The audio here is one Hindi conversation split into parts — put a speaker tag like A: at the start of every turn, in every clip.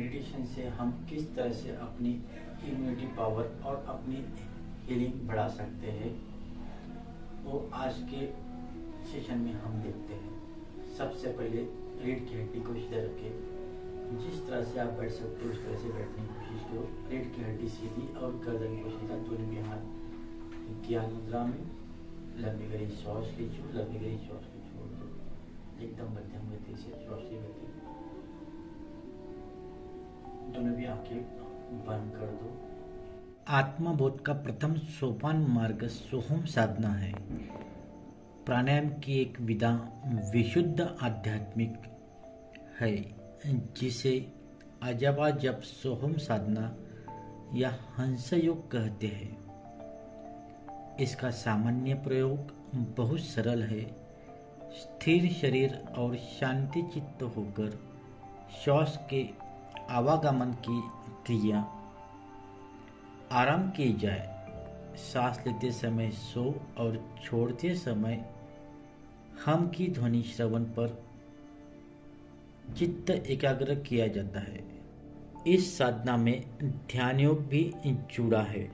A: मेडिटेशन से हम किस तरह से अपनी इम्यूनिटी पावर और अपनी हीलिंग बढ़ा सकते हैं, वो आज के सेशन में हम देखते हैं। सबसे पहले रीढ़ की हड्डी को सीधा रखें। जिस तरह से आप बैठ सकते हो उस तरह से बैठने की कोशिश करो। रीढ़ की हड्डी सीधी और गर्दन को सीधा, दोनों के हाथ ज्ञान मुद्रा में। लंबी गहरी श्वास खींचो, लंबी गहरी श्वास को छोड़ दो। एकदम मध्यम गति से श्वास की गति। दोनों भी आंखें बंद कर दो। आत्मबोध का प्रथम सोपान मार्ग सोहम साधना है। प्राणायाम की एक विधा विशुद्ध आध्यात्मिक है, जिसे अजबा जप सोहम साधना या हंस योग कहते हैं। इसका सामान्य प्रयोग बहुत सरल है। स्थिर शरीर और शांति चित्त होकर श्वास के आवागमन की क्रिया आराम की जाए। सांस लेते समय सो और छोड़ते समय हम की ध्वनि श्रवण पर चित्त एकाग्र किया जाता है। इस साधना में ध्यान योग भी जुड़ा है।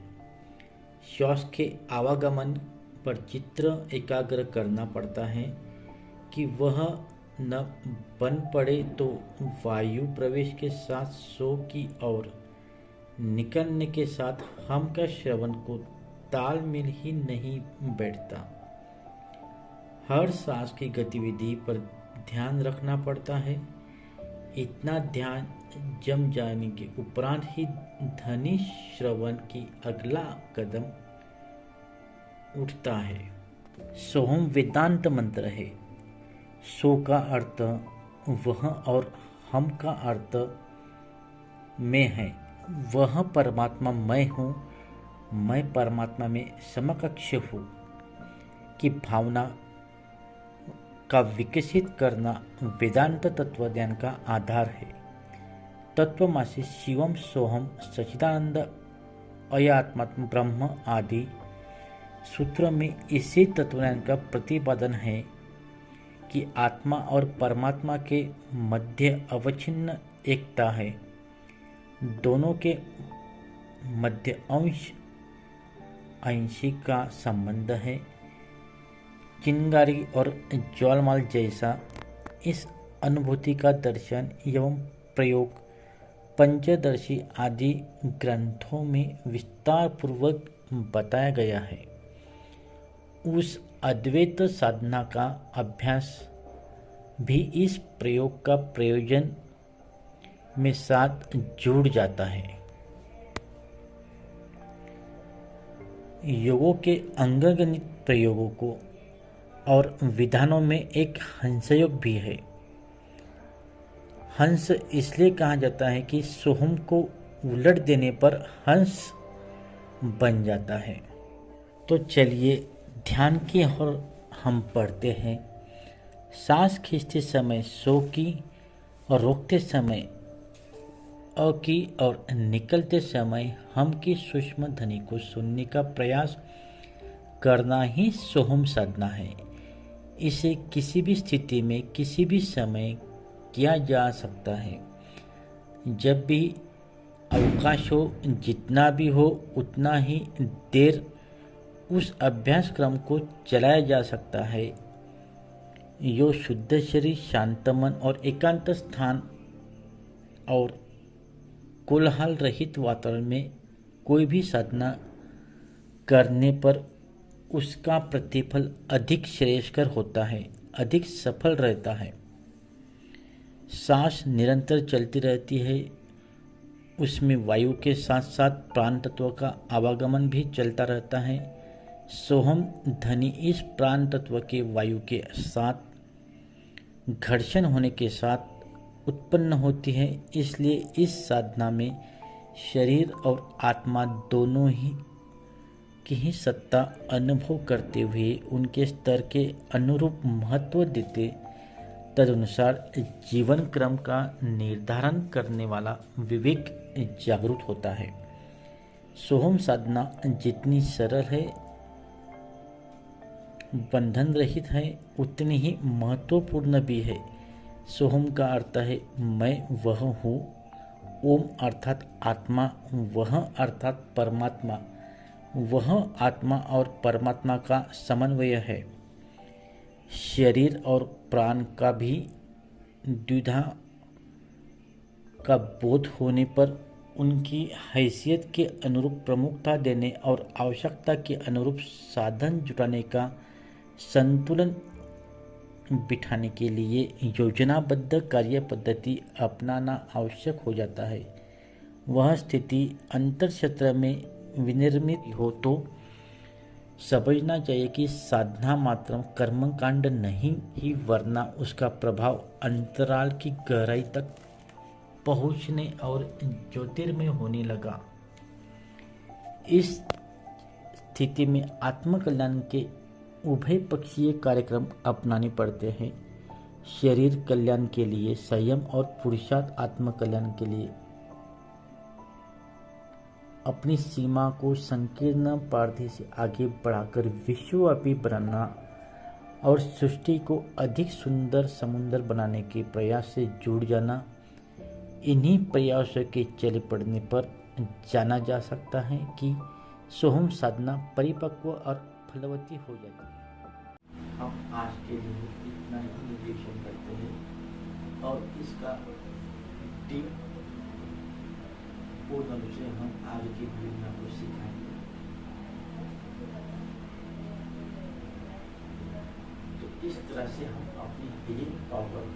A: श्वास के आवागमन पर चित्त एकाग्र करना पड़ता है कि वह न बन पड़े तो वायु प्रवेश के साथ सो की और निकलने के साथ हम का श्रवण को तालमेल ही नहीं बैठता। हर सांस की गतिविधि पर ध्यान रखना पड़ता है। इतना ध्यान जम जाने के उपरांत ही ध्वनि श्रवण की अगला कदम उठता है। सोहम वेदांत मंत्र है। सो का अर्थ वह और हम का अर्थ मैं है। वह परमात्मा मैं हूँ, मैं परमात्मा में समकक्ष हूँ की भावना का विकसित करना वेदांत तत्वज्ञान का आधार है। तत्वमसि शिवम सोहम सच्चिदानंद अयात्मात्म ब्रह्म आदि सूत्र में इसी तत्वज्ञान का प्रतिपादन है कि आत्मा और परमात्मा के मध्य अवच्छिन्न एकता है। दोनों के मध्य अंशी का संबंध है। चिंगारी और ज्वालमाल जैसा इस अनुभूति का दर्शन एवं प्रयोग पंचदर्शी आदि ग्रंथों में विस्तार पूर्वक बताया गया है। उस अद्वैत साधना का अभ्यास भी इस प्रयोग का प्रयोजन में साथ जुड़ जाता है। योगों के अंगगणित प्रयोगों को और विधानों में एक हंसयोग भी है। हंस इसलिए कहा जाता है कि सोहम को उलट देने पर हंस बन जाता है। तो चलिए ध्यान की ओर हम पढ़ते हैं। सांस खींचते समय सो की और रोकते समय अ की और निकलते समय हम की सूक्ष्म ध्वनि को सुनने का प्रयास करना ही सोहम साधना है। इसे किसी भी स्थिति में किसी भी समय किया जा सकता है। जब भी अवकाश हो, जितना भी हो उतना ही देर उस अभ्यास क्रम को चलाया जा सकता है। यो शुद्ध शरीर, शांत मन और एकांत स्थान और कोलाहल रहित वातावरण में कोई भी साधना करने पर उसका प्रतिफल अधिक श्रेयस्कर होता है, अधिक सफल रहता है। सांस निरंतर चलती रहती है। उसमें वायु के साथ साथ प्राण तत्व का आवागमन भी चलता रहता है। सोहम ध्वनि इस प्राण तत्व के वायु के साथ घर्षण होने के साथ उत्पन्न होती है। इसलिए इस साधना में शरीर और आत्मा दोनों ही की ही सत्ता अनुभव करते हुए उनके स्तर के अनुरूप महत्व देते तदनुसार जीवन क्रम का निर्धारण करने वाला विवेक जागरूक होता है। सोहम साधना जितनी सरल है, बंधन रहित है, उतनी ही महत्वपूर्ण भी है। सोहम का अर्थ है मैं वह हूँ, ओम अर्थात आत्मा, वह अर्थात परमात्मा, वह आत्मा और परमात्मा का समन्वय है। शरीर और प्राण का भी द्विधा का बोध होने पर उनकी हैसियत के अनुरूप प्रमुखता देने और आवश्यकता के अनुरूप साधन जुटाने का संतुलन बिठाने के लिए योजनाबद्ध कार्य पद्धति अपनाना आवश्यक हो जाता है। वह स्थिति अंतर क्षेत्र में विनिर्मित हो तो समझना चाहिए कि साधना मात्र कर्मकांड नहीं ही, वरना उसका प्रभाव अंतराल की गहराई तक पहुँचने और ज्योतिर्मय होने लगा। इस स्थिति में आत्मकल्याण के उभय पक्षीय कार्यक्रम अपनाने पड़ते हैं। शरीर कल्याण के लिए संयम और पुरुषार्थ, आत्मकल्याण के लिए अपनी सीमा को संकीर्ण पारधि से आगे बढ़ाकर विश्वव्यापी बनाना और सृष्टि को अधिक सुंदर समुद्र बनाने के प्रयास से जुड़ जाना, इन्हीं प्रयासों के चले पड़ने पर जाना जा सकता है कि सोहम साधना परिपक्व और फलवती हो जाती है। हम आज के लिए इतना ही निरीक्षण करते हैं और इसका टीम पूर्ण रूप से हम आगे की पीढ़ियों को सिखाएंगे। तो इस तरह से हम अपनी हीलिंग पावर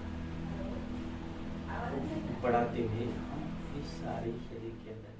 A: बढ़ाते हुए हम इस सारे शरीर के अंदर